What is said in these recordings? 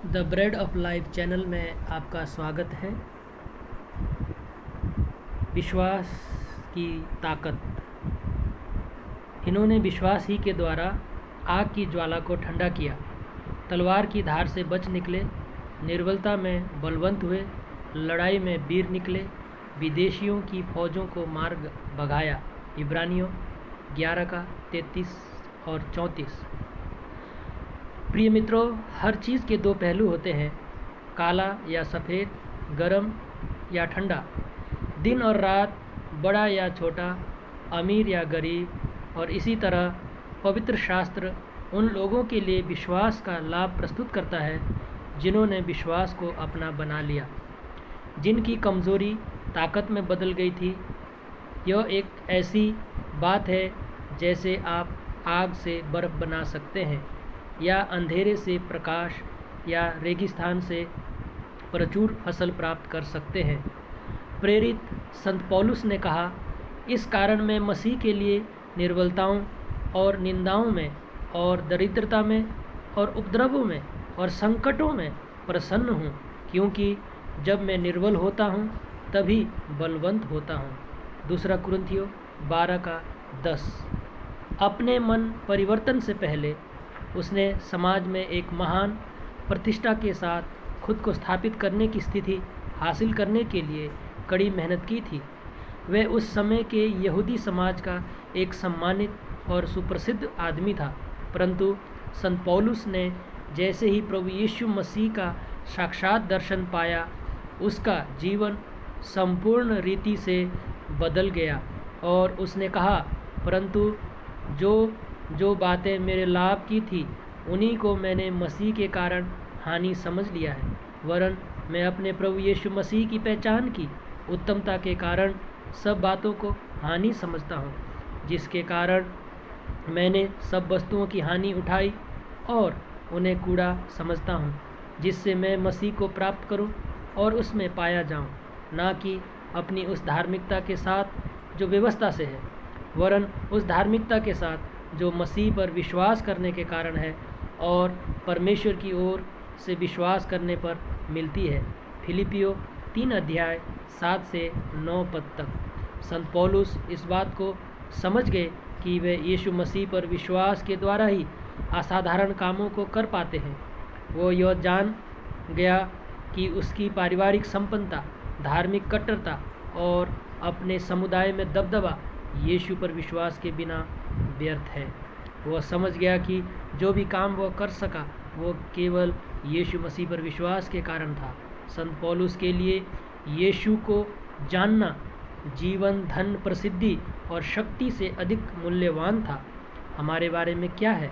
The bread of life channel में आपका स्वागत है। विश्वास की ताकत। इन्होंने विश्वास ही के द्वारा आग की ज्वाला को ठंडा किया, तलवार की धार से बच निकले, निर्बलता में बलवंत हुए, लड़ाई में वीर निकले, विदेशियों की फौजों को मार भगाया। इब्रानियों 11 का 33 और 34। प्रिय मित्रों, हर चीज़ के दो पहलू होते हैं, काला या सफ़ेद, गर्म या ठंडा, दिन और रात, बड़ा या छोटा, अमीर या गरीब। और इसी तरह पवित्र शास्त्र उन लोगों के लिए विश्वास का लाभ प्रस्तुत करता है जिन्होंने विश्वास को अपना बना लिया, जिनकी कमज़ोरी ताकत में बदल गई थी। यह एक ऐसी बात है जैसे आप आग से बर्फ़ बना सकते हैं, या अंधेरे से प्रकाश, या रेगिस्तान से प्रचुर फसल प्राप्त कर सकते हैं। प्रेरित संत पौलुस ने कहा, इस कारण मैं मसीह के लिए निर्बलताओं और निंदाओं में और दरिद्रता में और उपद्रवों में और संकटों में प्रसन्न हूँ, क्योंकि जब मैं निर्बल होता हूँ तभी बलवंत होता हूँ। दूसरा कुरिन्थियों 12 का 10। अपने मन परिवर्तन से पहले उसने समाज में एक महान प्रतिष्ठा के साथ खुद को स्थापित करने की स्थिति हासिल करने के लिए कड़ी मेहनत की थी। वह उस समय के यहूदी समाज का एक सम्मानित और सुप्रसिद्ध आदमी था, परंतु संत पौलुस ने जैसे ही प्रभु यीशु मसीह का साक्षात दर्शन पाया, उसका जीवन संपूर्ण रीति से बदल गया और उसने कहा, परंतु जो बातें मेरे लाभ की थी उन्हीं को मैंने मसीह के कारण हानि समझ लिया है, वरन मैं अपने प्रभु यीशु मसीह की पहचान की उत्तमता के कारण सब बातों को हानि समझता हूँ, जिसके कारण मैंने सब वस्तुओं की हानि उठाई और उन्हें कूड़ा समझता हूँ, जिससे मैं मसीह को प्राप्त करूँ और उसमें पाया जाऊँ, ना कि अपनी उस धार्मिकता के साथ जो व्यवस्था से है, वरन उस धार्मिकता के साथ जो मसीह पर विश्वास करने के कारण है और परमेश्वर की ओर से विश्वास करने पर मिलती है। फिलिपियों 3 अध्याय 7 से 9 पद तक। संत पौलुस इस बात को समझ गए कि वे यीशु मसीह पर विश्वास के द्वारा ही असाधारण कामों को कर पाते हैं। वो यह जान गया कि उसकी पारिवारिक संपन्नता, धार्मिक कट्टरता और अपने समुदाय में दबदबा यीशु पर विश्वास के बिना व्यर्थ है। वह समझ गया कि जो भी काम वह कर सका वो केवल यीशु मसीह पर विश्वास के कारण था। संत पौलुस के लिए यीशु को जानना जीवन, धन, प्रसिद्धि और शक्ति से अधिक मूल्यवान था। हमारे बारे में क्या है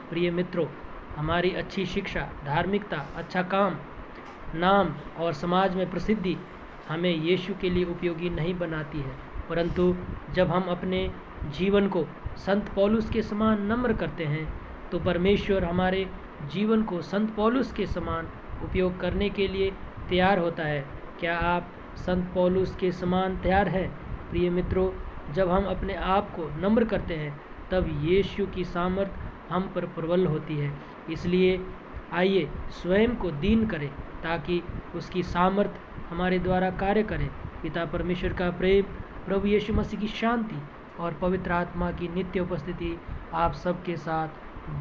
प्रिय मित्रों? हमारी अच्छी शिक्षा, धार्मिकता, अच्छा काम, नाम और समाज में प्रसिद्धि हमें यीशु के लिए उपयोगी नहीं बनाती है, परंतु जब हम अपने जीवन को संत पौलुस के समान नम्र करते हैं तो परमेश्वर हमारे जीवन को संत पौलुस के समान उपयोग करने के लिए तैयार होता है। क्या आप संत पौलुस के समान तैयार हैं? प्रिय मित्रों, जब हम अपने आप को नम्र करते हैं तब यीशु की सामर्थ हम पर प्रबल होती है। इसलिए आइए स्वयं को दीन करें ताकि उसकी सामर्थ हमारे द्वारा कार्य करे। पिता परमेश्वर का प्रेम, प्रभु यीशु मसीह की शांति और पवित्र आत्मा की नित्य उपस्थिति आप सबके साथ